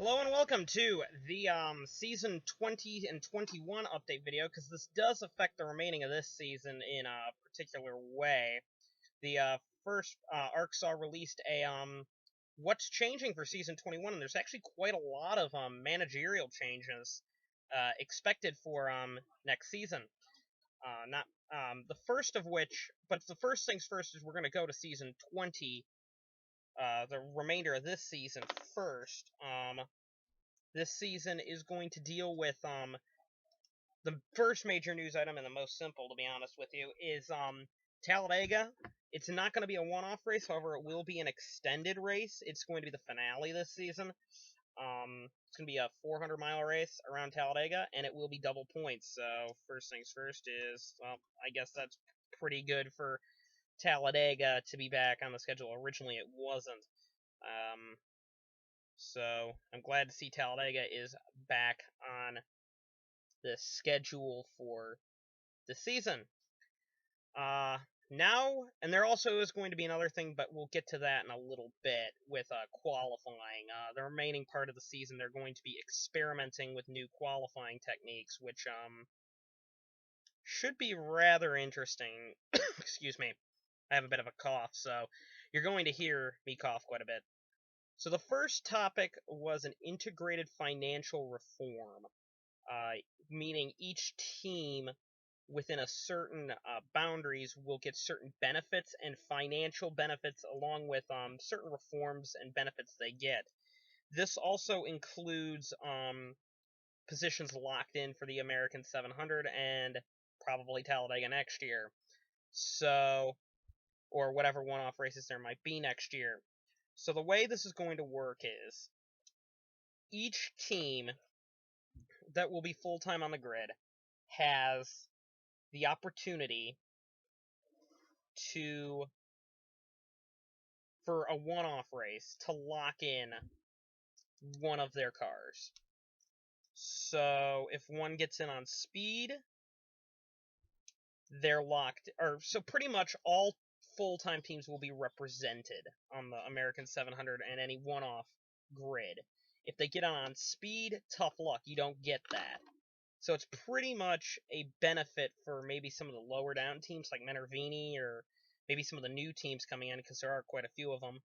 Hello and welcome to the season 20 and 21 update video, because this does affect the remaining of this season in a particular way. The first ARCSOA released a what's changing for season 21, and there's actually quite a lot of managerial changes expected for next season. Not the first of which, but the first things first is we're going to go to season 20. The remainder of this season first. This season is going to deal with the first major news item, and the most simple, to be honest with you, is Talladega. It's not going to be a one-off race, however, it will be an extended race. It's going to be the finale this season. It's going to be a 400-mile race around Talladega, and it will be double points. So first things first is, well, I guess that's pretty good for Talladega to be back on the schedule. Originally, it wasn't. So I'm glad to see Talladega is back on the schedule for the season. Now, and there also is going to be another thing, but we'll get to that in a little bit with qualifying. The remaining part of the season, they're going to be experimenting with new qualifying techniques, which should be rather interesting. Excuse me. I have a bit of a cough, so you're going to hear me cough quite a bit. So the first topic was an integrated financial reform, meaning each team within a certain boundaries will get certain benefits and financial benefits along with certain reforms and benefits they get. This also includes positions locked in for the American 700 and probably Talladega next year. So, or whatever one-off races there might be next year. So the way this is going to work is each team that will be full-time on the grid has the opportunity to, for a one-off race, to lock in one of their cars. So if one gets in on speed, they're locked, or so pretty much all full-time teams will be represented on the American 700 and any one-off grid. If they get on speed, tough luck, you don't get that. So it's pretty much a benefit for maybe some of the lower down teams like Minervini, or maybe some of the new teams coming in, because there are quite a few of them.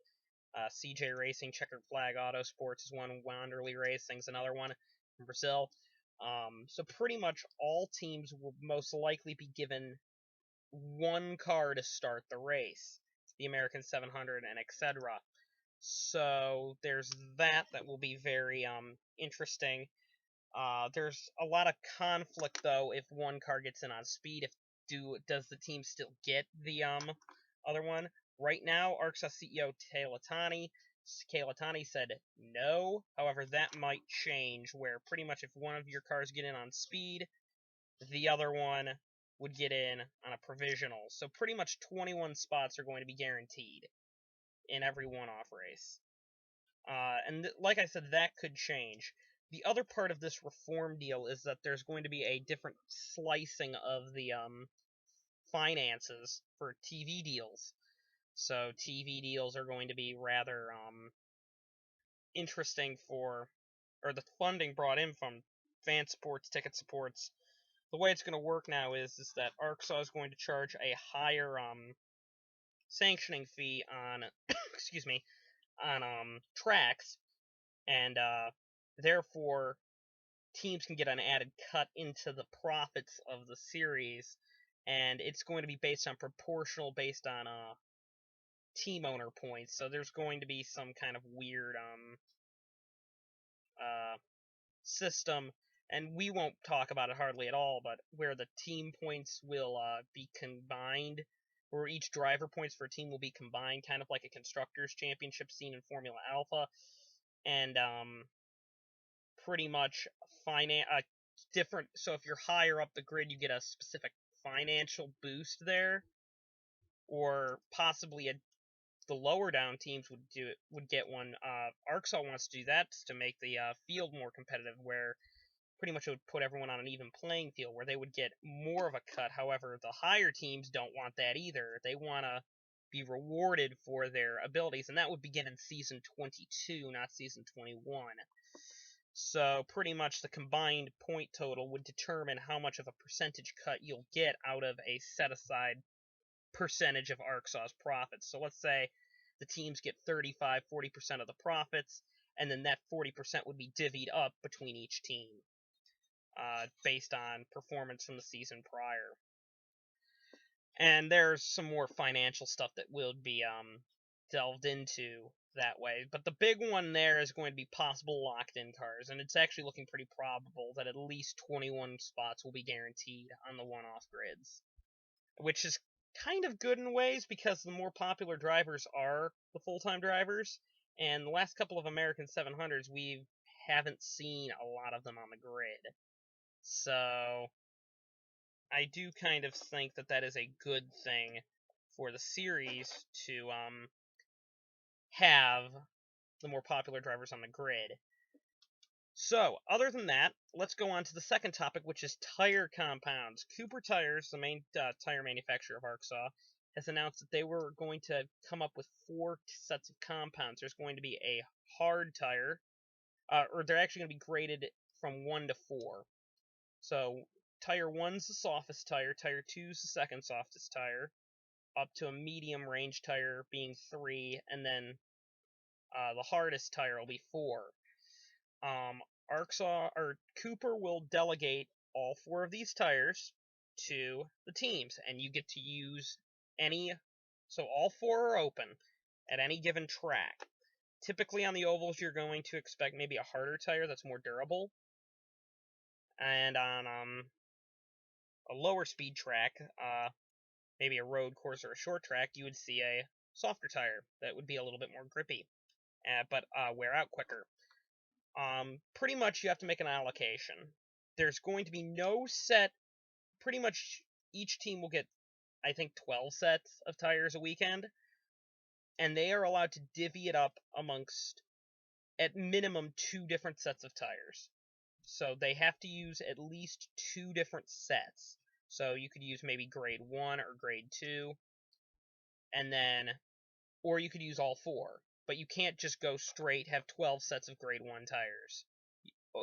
CJ Racing, Checkered Flag Autosports is one, Wanderley Racing's another one from Brazil. So pretty much all teams will most likely be given one car to start the race, the American 700 and etc. So there's that will be very interesting. There's a lot of conflict though if one car gets in on speed. Does the team still get the other one? Right now, ARCSOA CEO Kay Latani said no. However, that might change, where pretty much if one of your cars get in on speed, the other one would get in on a provisional. So pretty much 21 spots are going to be guaranteed in every one-off race. And like I said, that could change. The other part of this reform deal is that there's going to be a different slicing of the finances for TV deals. So TV deals are going to be rather interesting or the funding brought in from fan supports, ticket supports. The way it's going to work now is that ARCSOA is going to charge a higher sanctioning fee on excuse me, on tracks, and therefore teams can get an added cut into the profits of the series, and it's going to be based on proportional, based on team owner points. So there's going to be some kind of weird system, and we won't talk about it hardly at all, but where the team points will be combined, where each driver points for a team will be combined, kind of like a Constructors' Championship seen in Formula Alpha, and pretty much different. So if you're higher up the grid, you get a specific financial boost there, or possibly the lower down teams would get one. ARCSOA wants to do that to make the field more competitive, where pretty much it would put everyone on an even playing field, where they would get more of a cut. However, the higher teams don't want that either. They want to be rewarded for their abilities, and that would begin in Season 22, not Season 21. So pretty much the combined point total would determine how much of a percentage cut you'll get out of a set-aside percentage of ARCSOA's profits. So let's say the teams get 35-40% of the profits, and then that 40% would be divvied up between each team based on performance from the season prior. And there's some more financial stuff that will be delved into that way. But the big one there is going to be possible locked-in cars, and it's actually looking pretty probable that at least 21 spots will be guaranteed on the one-off grids, which is kind of good in ways because the more popular drivers are the full-time drivers, and the last couple of American 700s we haven't seen a lot of them on the grid. So I do kind of think that that is a good thing for the series to have the more popular drivers on the grid. So, other than that, let's go on to the second topic, which is tire compounds. Cooper Tires, the main tire manufacturer of ARCSOA, has announced that they were going to come up with 4 sets of compounds. There's going to be a hard tire, or they're actually going to be graded from 1 to 4. So, tire 1's the softest tire, tire 2's the second softest tire, up to a medium range tire being 3, and then the hardest tire will be 4. ARCSOA or Cooper will delegate all 4 of these tires to the teams, and you get to use any. So all 4 are open at any given track. Typically on the ovals, you're going to expect maybe a harder tire that's more durable, and on a lower speed track, maybe a road course or a short track, you would see a softer tire that would be a little bit more grippy, but wear out quicker. Pretty much you have to make an allocation. There's going to be no set. Pretty much each team will get, I think, 12 sets of tires a weekend, and they are allowed to divvy it up amongst, at minimum, 2 different sets of tires. So they have to use at least 2 different sets. So you could use maybe grade 1 or grade 2, and then, or you could use all 4. But you can't just go straight, have 12 sets of grade 1 tires.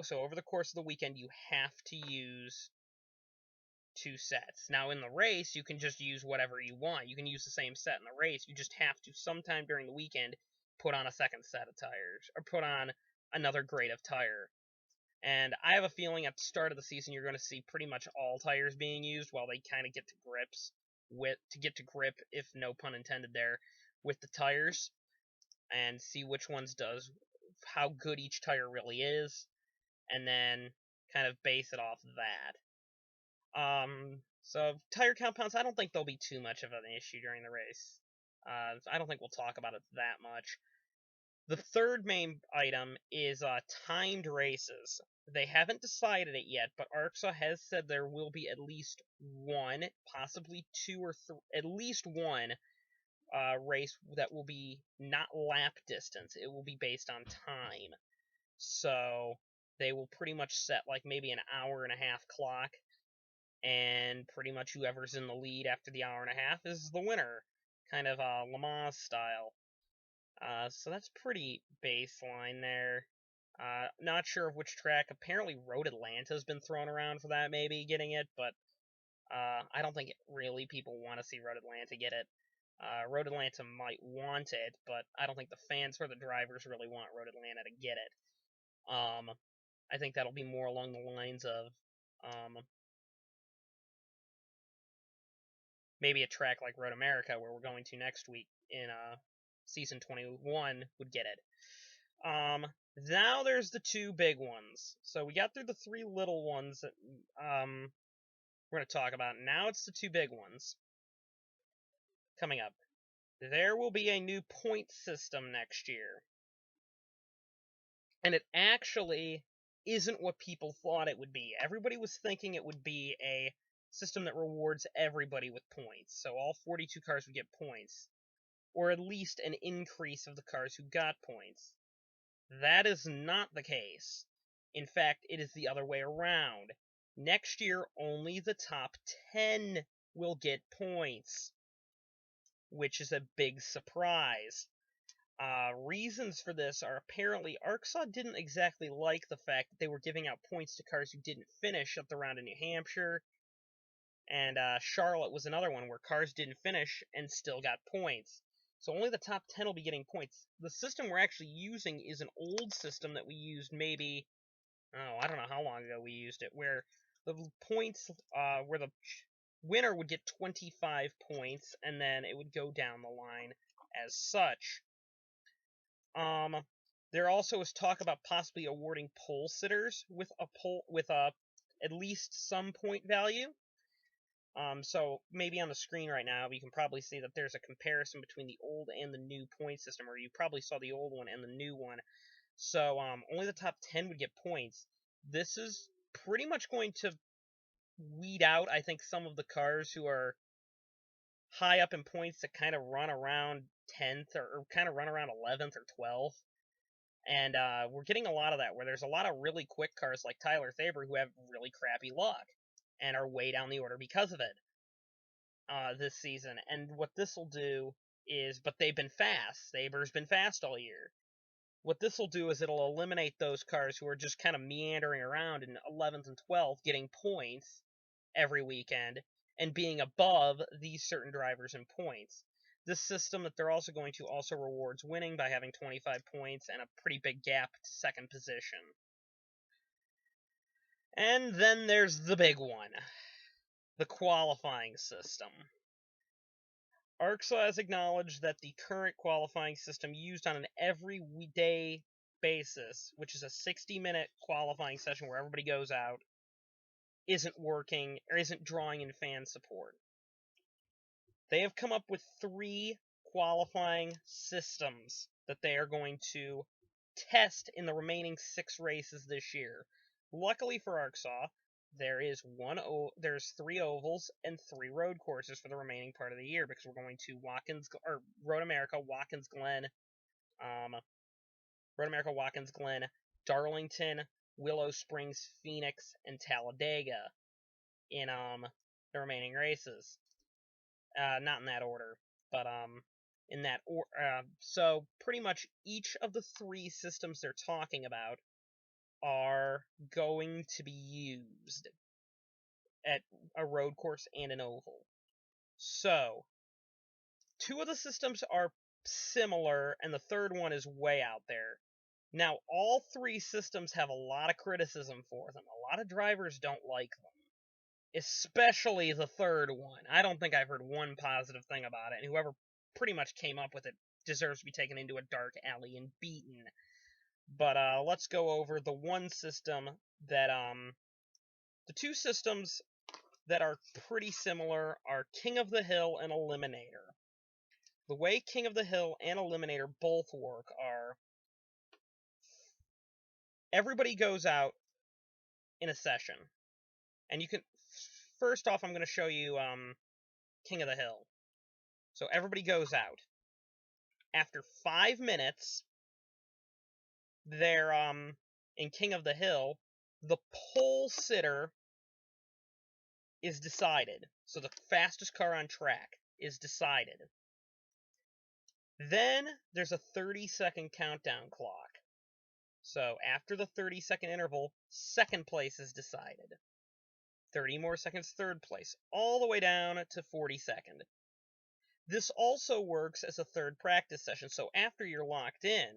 So over the course of the weekend, you have to use 2 sets. Now, in the race, you can just use whatever you want. You can use the same set in the race. You just have to, sometime during the weekend, put on a second set of tires, or put on another grade of tire. And I have a feeling at the start of the season, you're going to see pretty much all tires being used while they kind of get to grips get to grip, if no pun intended there, with the tires, and see which ones does, how good each tire really is, and then kind of base it off of that. So tire compounds, I don't think they'll be too much of an issue during the race. I don't think we'll talk about it that much. The third main item is timed races. They haven't decided it yet, but ARCSOA has said there will be at least one, possibly 2 or 3, at least one race that will be not lap distance. It will be based on time. So they will pretty much set like maybe an hour and a half clock, and pretty much whoever's in the lead after the hour and a half is the winner, kind of Le Mans style. So that's pretty baseline there. Not sure of which track. Apparently Road Atlanta's been thrown around for that, maybe getting it, but I don't think really people want to see Road Atlanta get it. Road Atlanta might want it, but I don't think the fans or the drivers really want Road Atlanta to get it. I think that'll be more along the lines of maybe a track like Road America, where we're going to next week in Season 21, would get it. Now there's the 2 big ones. So we got through the 3 little ones that we're going to talk about. Now it's the 2 big ones coming up. There will be a new point system next year. And it actually isn't what people thought it would be. Everybody was thinking it would be a system that rewards everybody with points. So all 42 cars would get points, or at least an increase of the cars who got points. That is not the case. In fact, it is the other way around. Next year, only the top 10 will get points, which is a big surprise. Reasons for this are apparently ARCSOA didn't exactly like the fact that they were giving out points to cars who didn't finish at the round in New Hampshire, and Charlotte was another one where cars didn't finish and still got points. So only the top 10 will be getting points. The system we're actually using is an old system that we used maybe, I don't know how long ago we used it, where the points, where the winner would get 25 points, and then it would go down the line as such. There also is talk about possibly awarding pole sitters with at least some point value. So maybe on the screen right now, you can probably see that there's a comparison between the old and the new point system, or you probably saw the old one and the new one. So only the top 10 would get points. This is pretty much going to weed out, I think, some of the cars who are high up in points that kind of run around 10th or kind of run around 11th or 12th. And we're getting a lot of that, where there's a lot of really quick cars like Tyler Thaber who have really crappy luck and are way down the order because of it this season. And what this will do is, but they've been fast. Thaber's been fast all year. What this will do is it'll eliminate those cars who are just kind of meandering around in 11th and 12th, getting points every weekend, and being above these certain drivers in points. This system that they're also going to also rewards winning by having 25 points and a pretty big gap to second position. And then there's the big one, the qualifying system. ARCSOA has acknowledged that the current qualifying system used on an everyday basis, which is a 60-minute qualifying session where everybody goes out, isn't working or isn't drawing in fan support. They have come up with 3 qualifying systems that they are going to test in the remaining 6 races this year. Luckily for ARCSOA, there's 3 ovals and 3 road courses for the remaining part of the year, because we're going to Road America, Watkins Glen, Darlington, Willow Springs, Phoenix, and Talladega in the remaining races. Not in that order, but in that order. So pretty much each of the 3 systems they're talking about are going to be used at a road course and an oval. So 2 of the systems are similar, and the third one is way out there. Now, all 3 systems have a lot of criticism for them. A lot of drivers don't like them, especially the third one. I don't think I've heard one positive thing about it, and whoever pretty much came up with it deserves to be taken into a dark alley and beaten. But let's go over the one system that the 2 systems that are pretty similar are King of the Hill and Eliminator. The way King of the Hill and Eliminator both work are everybody goes out in a session, and you can, first off, I'm going to show you King of the Hill. So everybody goes out. After 5 minutes, they're in King of the Hill, the pole sitter is decided. So the fastest car on track is decided. Then there's a 30-second countdown clock. So after the 30-second interval, second place is decided. 30 more seconds, third place, all the way down to 42nd. This also works as a third practice session. So after you're locked in,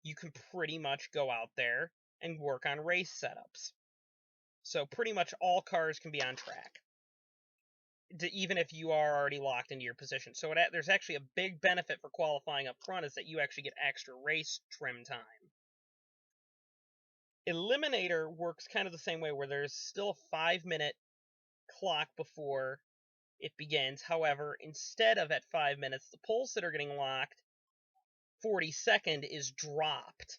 you can pretty much go out there and work on race setups. So pretty much all cars can be on track, even if you are already locked into your position. So there's actually a big benefit for qualifying up front, is that you actually get extra race trim time. Eliminator works kind of the same way, where there's still a 5-minute clock before it begins. However, instead of at 5 minutes, the poles that are getting locked, 42nd is dropped.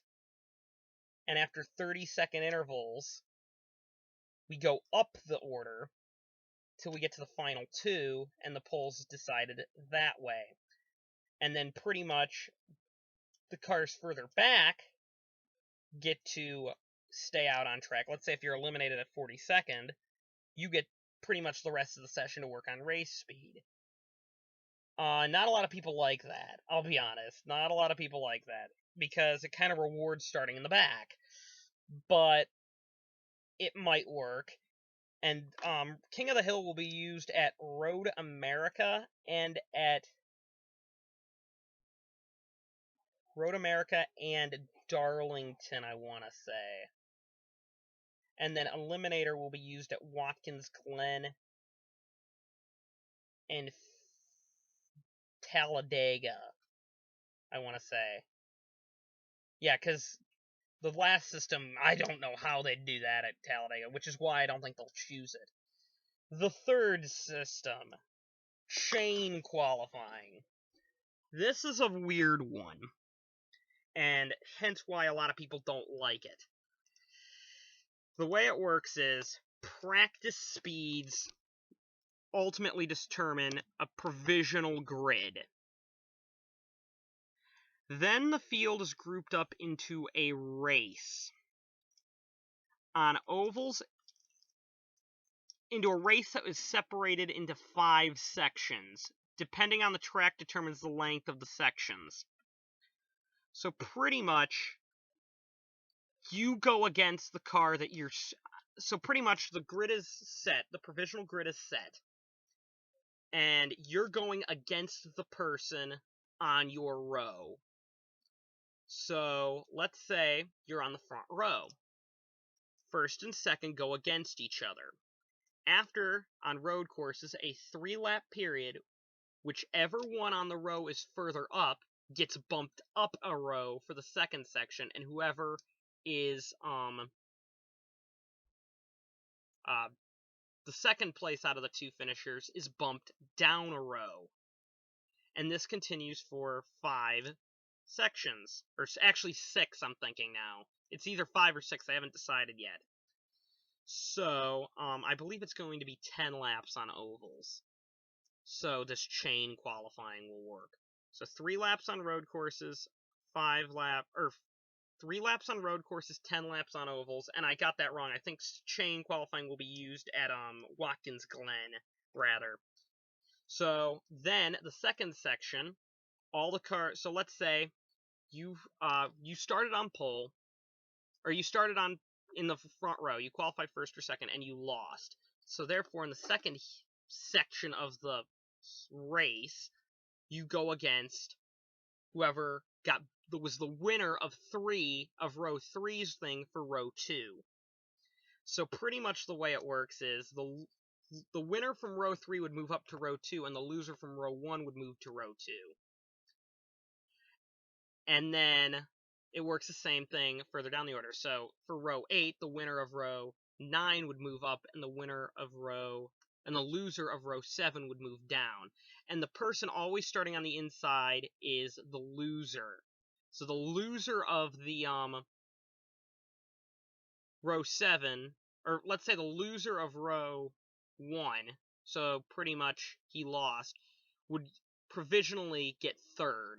And after 30-second intervals, we go up the order till we get to the final 2, and the poles decided that way. And then pretty much the cars further back get to stay out on track. Let's say if you're eliminated at 42nd, you get pretty much the rest of the session to work on race speed. Not a lot of people like that. I'll be honest. Not a lot of people like that because it kind of rewards starting in the back. But it might work. And King of the Hill will be used at Road America and at Darlington, I want to say. And then Eliminator will be used at Watkins Glen and Talladega, I want to say. Yeah, because the last system, I don't know how they'd do that at Talladega, which is why I don't think they'll choose it. The third system, chain qualifying. This is a weird one, and hence why a lot of people don't like it. The way it works is practice speeds ultimately determine a provisional grid. Then the field is grouped up into a race. On ovals, into a race that is separated into 5 sections. Depending on the track determines the length of the sections. So pretty much, you go against the car that you're... So pretty much the grid is set, the provisional grid is set, and you're going against the person on your row. So let's say you're on the front row. First and second go against each other. After, on road courses, a 3-lap period, whichever one on the row is further up gets bumped up a row for the second section, and whoever is the second place out of the 2 finishers is bumped down a row. And this continues for 5 sections. Or actually 6, I'm thinking now. It's either 5 or 6, I haven't decided yet. So, I believe it's going to be 10 laps on ovals. So this chain qualifying will work. So 3 laps on road courses, 3 laps on road courses, 10 laps on ovals, and I got that wrong. I think chain qualifying will be used at Watkins Glen, rather. So then the second section, all the cars. So let's say you started on pole, or you started in the front row. You qualified first or second, and you lost. So therefore, in the second section of the race, you go against whoever was the winner of row 3's thing for row 2. So pretty much the way it works is the winner from row 3 would move up to row 2, and the loser from row 1 would move to row 2. And then it works the same thing further down the order. So for row 8, the winner of row 9 would move up, and the loser of row 7 would move down. And the person always starting on the inside is the loser. So the loser of the row 7, or let's say the loser of row 1, so pretty much he lost, would provisionally get 3rd.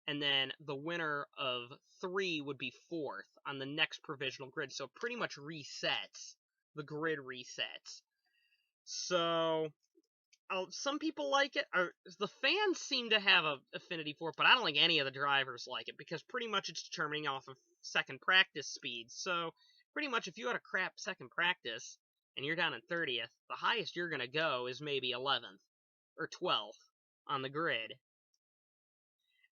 And then the winner of 3 would be 4th on the next provisional grid. So it pretty much resets. The grid resets. So some people like it. The fans seem to have an affinity for it, but I don't think any of the drivers like it, because pretty much it's determining off of second practice speeds. So pretty much if you had a crap second practice and you're down in 30th, the highest you're going to go is maybe 11th or 12th on the grid.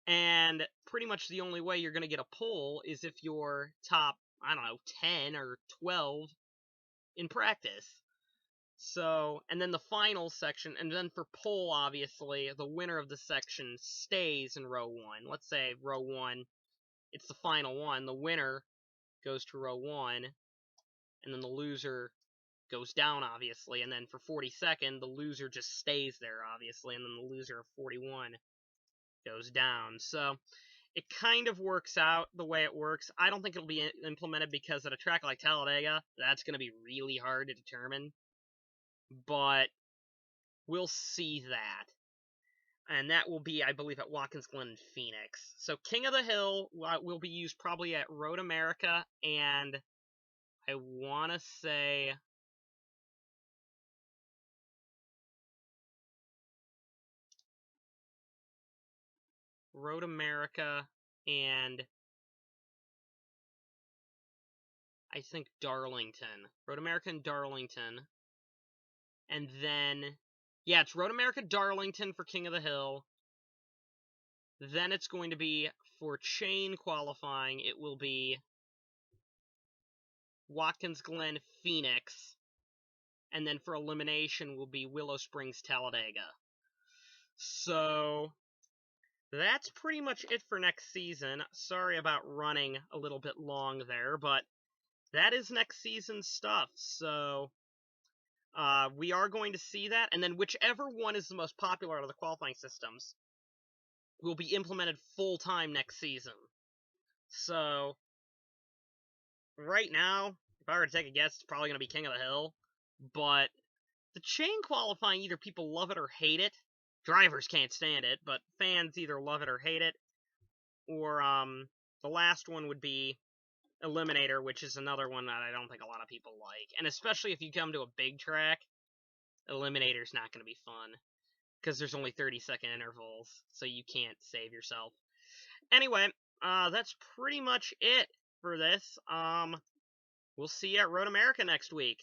And pretty much the only way you're going to get a pole is if you're top, 10 or 12 in practice. So, and then the final section, and then for pole, obviously, the winner of the section stays in row 1. Let's say row 1, it's the final one. The winner goes to row 1, and then the loser goes down, obviously. And then for 42nd, the loser just stays there, obviously, and then the loser of 41 goes down. So it kind of works out the way it works. I don't think it'll be implemented because at a track like Talladega, that's going to be really hard to determine. But we'll see that. And that will be, I believe, at Watkins Glen and Phoenix. So King of the Hill will be used probably at Road America, and I want to say... Road America, and I think Darlington. Road America and Darlington. And then, yeah, it's Road America Darlington for King of the Hill. Then it's going to be, for chain qualifying, it will be Watkins Glen Phoenix. And then for elimination will be Willow Springs Talladega. So that's pretty much it for next season. Sorry about running a little bit long there, but that is next season's stuff. So we are going to see that, and then whichever one is the most popular out of the qualifying systems will be implemented full-time next season. So right now, if I were to take a guess, it's probably going to be King of the Hill, but the chain qualifying, either people love it or hate it. Drivers can't stand it, but fans either love it or hate it. Or the last one would be Eliminator, which is another one that I don't think a lot of people like. And especially if you come to a big track, Eliminator's not going to be fun, because there's only 30-second intervals, so you can't save yourself. Anyway, that's pretty much it for this. We'll see you at Road America next week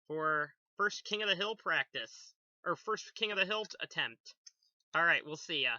for first King of the Hill practice, or first King of the Hill attempt. Alright, we'll see ya.